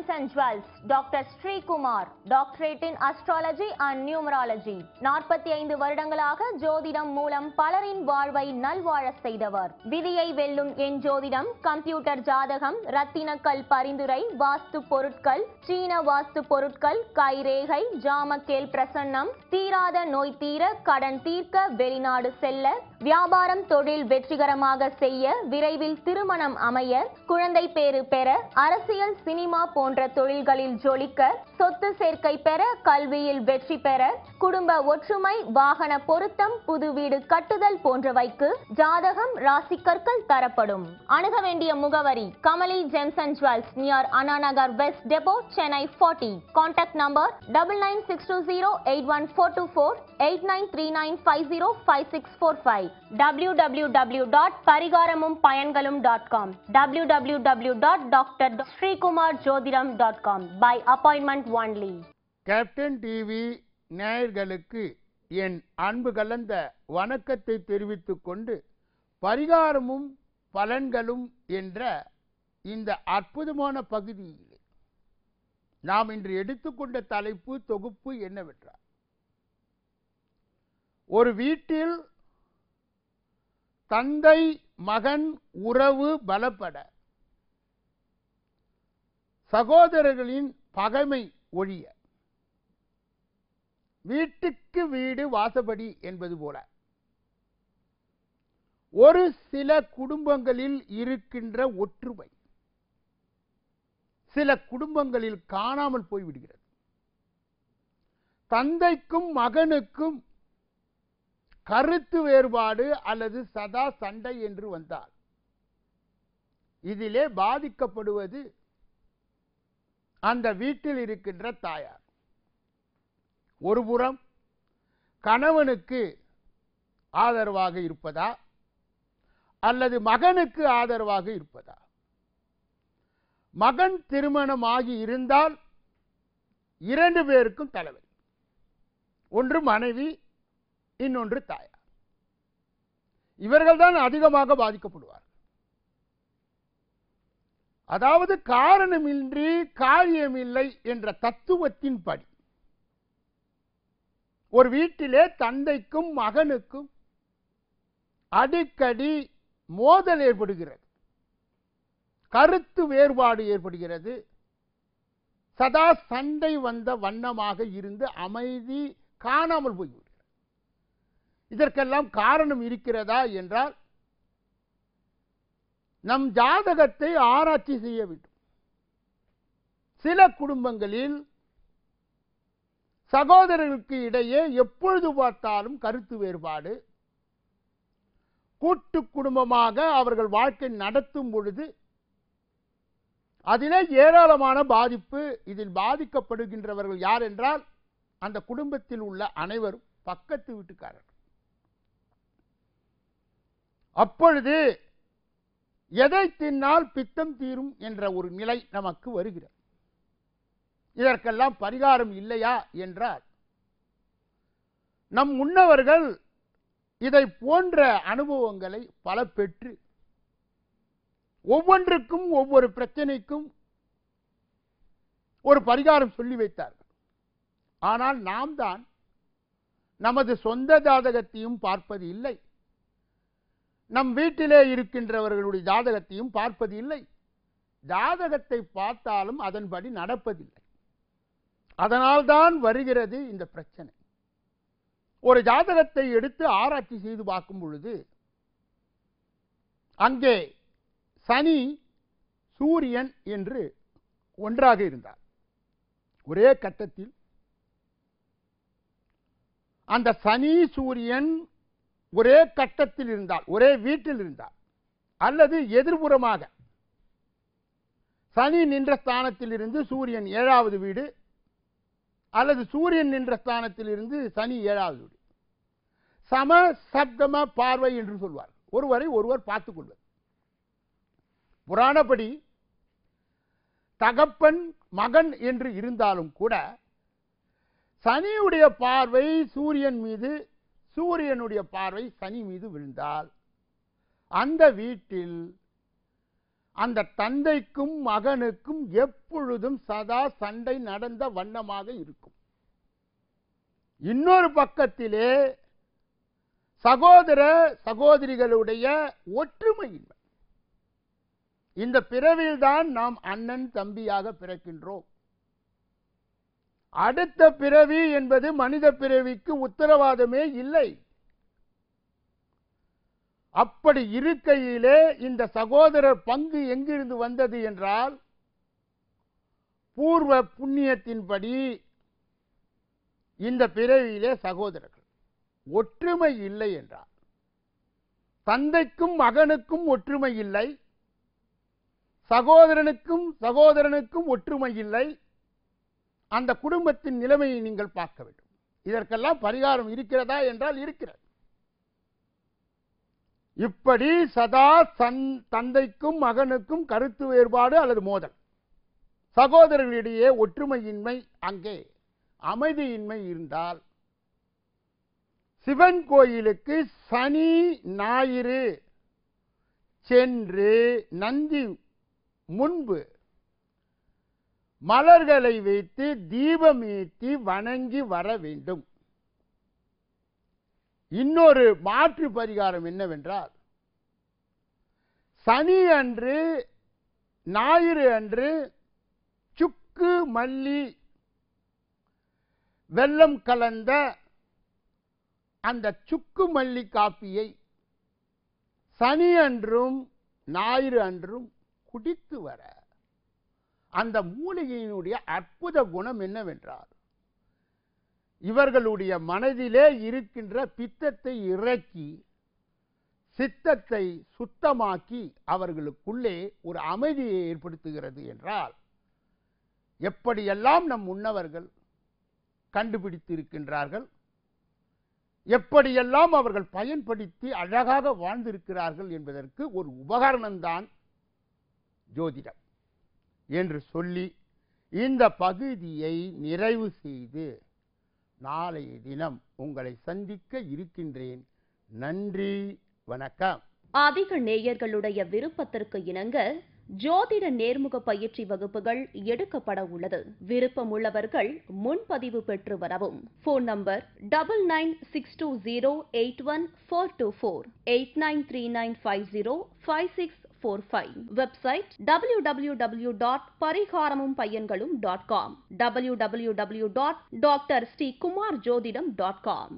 Gems and Jewels, Dr. Sri Kumar, Doctorate in Astrology and Numerology. 45 வருடங்களாக ஜோதிடம் மூலம் பலரின் வாழ்வை நல்வாழ செய்தவர். விதியை வெல்லும் என் ஜோதிடம், கம்ப்யூட்டர் ஜாதகம், ரத்தினக்கல் பரிந்துரை, வாஸ்து பொருட்கள், சீன வாஸ்து பொருட்கள், கைரேகை, ஜாமக்கேல் பிரசன்னம், தீராத நோய் தீர, கடன் தீர்க்க, வெளிநாடு செல்ல, வியாபாரம் தொழில் வெற்றிகரமாக செய்ய, விரைவில் திருமணம் அமைய, குழந்தை பேறு பெற, அரசியல் சினிமா போன்ற தொழில்களில் ஜொலிக்க, சொத்து சேர்க்கை பெற, கல்வியில் வெற்றி பெற, குடும்ப ஒற்றுமை, வாகன பொருத்தம், புது வீடு கட்டுதல் போன்றவைக்கு ஜாதகம் ராசிக்கற்கள் தரப்படும். அணுக வேண்டிய முகவரி Kamali gems and jewels near Anna Nagar west depot, Chennai 40. Contact number 9962081424 8939505645 www.parigaramum-payangalum.com www.drsrikumarjodhiram.com by appointment only. Captain TV நேயர்களுக்கு என் அன்பு கலந்த வணக்கத்தை தெரிவித்துக் கொண்டு, பரிகாரமும் பலன்களும் என்ற இந்த அற்புதமான பகுதியில் நாம் இன்று எடுத்துக்கொண்ட தலைப்பு தொகுப்பு என்னவென்றால், ஒரு வீட்டில் தந்தை மகன் உறவு பலப்பட, சகோதரர்களின் பகைமை ஒழிய, வீட்டுக்கு வீடு வாசப்படி என்பது போல ஒரு சில குடும்பங்களில் இருக்கின்ற ஒற்றுமை சில குடும்பங்களில் காணாமல் போய்விடுகிறது. தந்தைக்கும் மகனுக்கும் கருத்து வேறுபாடு அல்லது சதா சண்டை என்று வந்தால் இதிலே பாதிக்கப்படுவது அந்த வீட்டில் இருக்கின்ற தாயார். ஒருபுறம் கணவனுக்கு ஆதரவாக இருப்பதா அல்லது மகனுக்கு ஆதரவாக இருப்பதா? மகன் திருமணமாகி இருந்தால் 2 பேருக்கும் தலைவலி. ஒன்று மனைவி, இன்னொன்று தாயார். இவர்கள்தான் அதிகமாக பாதிக்கப்படுவார். அதாவது காரணமின்றி காரியமில்லை என்ற தத்துவத்தின் படி ஒரு வீட்டிலே தந்தைக்கும் மகனுக்கும் அடிக்கடி மோதல் ஏற்படுகிறது, கருத்து வேறுபாடு ஏற்படுகிறது, சதா சண்டை வந்த வண்ணமாக இருந்து அமைதி காணாமல் போய்விடுகிறது. இதற்கெல்லாம் காரணம் இருக்கிறதா என்றால், நம் ஜாதகத்தை ஆராய்ச்சி செய்ய வேண்டும். சில குடும்பங்களில் சகோதரர்களுக்கு இடையே எப்பொழுது பார்த்தாலும் கருத்து வேறுபாடு, கூட்டு குடும்பமாக அவர்கள் வாழ்க்கை நடத்தும் பொழுது அதிலே ஏராளமான பாதிப்பு. இதில் பாதிக்கப்படுகின்றவர்கள் யார் என்றால், அந்த குடும்பத்தில் உள்ள அனைவரும் பக்கத்து வீட்டுக்காரர்கள். அப்பொழுது எதை தின்னால் பித்தம் தீரும் என்ற ஒரு நிலை நமக்கு வருகிறது. இதற்கெல்லாம் பரிகாரம் இல்லையா என்றால், நம் முன்னவர்கள் இதை போன்ற அனுபவங்களை பல பெற்று ஒவ்வொன்றுக்கும் ஒவ்வொரு பிரச்சனைக்கும் ஒரு பரிகாரம் சொல்லி வைத்தார்கள். ஆனால் நாம் தான் நமது சொந்த ஜாதகத்தையும் பார்ப்பது இல்லை, நம் வீட்டிலே இருக்கின்றவர்களுடைய ஜாதகத்தையும் பார்ப்பது இல்லை. ஜாதகத்தை பார்த்தாலும் அதன்படி நடப்பதில்லை. அதனால்தான் வருகிறது இந்த பிரச்சனை. ஒரு ஜாதகத்தை எடுத்து ஆராய்ச்சி செய்து பார்க்கும் பொழுது அங்கே சனி சூரியன் என்று ஒன்றாக இருந்தார். ஒரே கட்டத்தில் அந்த சனி சூரியன் ஒரே கட்டத்தில் இருந்தால், ஒரே வீட்டில் இருந்தால், அல்லது எதிர்புறமாக சனி நின்ற ஸ்தானத்தில் இருந்து சூரியன் 7வது வீடு, அல்லது சூரியன் நின்ற ஸ்தானத்தில் இருந்து சனி 7வது வீடு, சம சப்தம பார்வை என்று சொல்வார். ஒருவரை ஒருவர் பார்த்துக் கொள்வது. புராணப்படி தகப்பன் மகன் என்று இருந்தாலும் கூட சனியுடைய பார்வை சூரியன் மீது, சூரியனுடைய பார்வை சனி மீது விழுந்தால் அந்த வீட்டில் அந்த தந்தைக்கும் மகனுக்கும் எப்பொழுதும் சதா சண்டை நடந்த வண்ணமாக இருக்கும். இன்னொரு பக்கத்திலே சகோதர சகோதரிகளுடைய ஒற்றுமையின்மை. இந்த பிறவில்தான் நாம் அண்ணன் தம்பியாக பிறக்கின்றோம். அடுத்த பிறவி என்பது மனித பிறவிக்கு உத்தரவாதமே இல்லை. அப்படி இருக்கையிலே இந்த சகோதரர் பங்கு எங்கிருந்து வந்தது என்றால், பூர்வ புண்ணியத்தின்படி இந்த பிறவியிலே சகோதரர்கள் ஒற்றுமை இல்லை என்றார். தந்தைக்கும் மகனுக்கும் ஒற்றுமை இல்லை, சகோதரனுக்கும் ஒற்றுமை இல்லை. அந்த குடும்பத்தின் நிலைமையை நீங்கள் பார்க்க வேண்டும். இதற்கெல்லாம் பரிகாரம் இருக்கிறதா என்றால் இருக்கிறது. இப்படி சதா தந்தைக்கும் மகனுக்கும் கருத்து வேறுபாடு அல்லது மோதல், சகோதரர்களிடையே ஒற்றுமையின்மை, அங்கே அமைதியின்மை இருந்தால் சிவன் கோயிலுக்கு சனி ஞாயிறு சென்று நந்தி முன்பு மலர்களை வைத்து தீபம் ஏற்றி வணங்கி வர வேண்டும். இன்னொரு மாற்று பரிகாரம் என்னவென்றால், சனி அன்று ஞாயிறு அன்று சுக்கு மல்லி வெல்லம் கலந்த அந்த சுக்கு மல்லி காப்பியை சனி அன்றும் ஞாயிறு அன்றும் குடித்து வர. அந்த மூலிகையினுடைய அற்புத குணம் என்னவென்றால், இவர்களுடைய மனதிலே இருக்கின்ற பித்தத்தை இறக்கி சித்தத்தை சுத்தமாக்கி அவர்களுக்குள்ளே ஒரு அமைதியை ஏற்படுத்துகிறது என்றால், எப்படியெல்லாம் நம் முன்னவர்கள் கண்டுபிடித்திருக்கின்றார்கள், எப்படியெல்லாம் அவர்கள் பயன்படுத்தி அழகாக வாழ்ந்திருக்கிறார்கள் என்பதற்கு ஒரு உபகரணம்தான் ஜோதிடம் என்று சொல்லி இந்த பகுதியை நிறைவு செய்து நாளைய தினம் உங்களை சந்திக்க இருக்கின்றேன். நன்றி, வணக்கம். அதிக நேயர்களுடைய விருப்பத்திற்கு இணங்க ஜோதிட நேர்முக பயிற்சி வகுப்புகள் எடுக்கப்பட உள்ளது. விருப்பம் உள்ளவர்கள் முன்பதிவு பெற்று வரவும். Phone number 9962081424, 8939505645. Website www.pariharamum.com, www.drstkumarjodidam.com.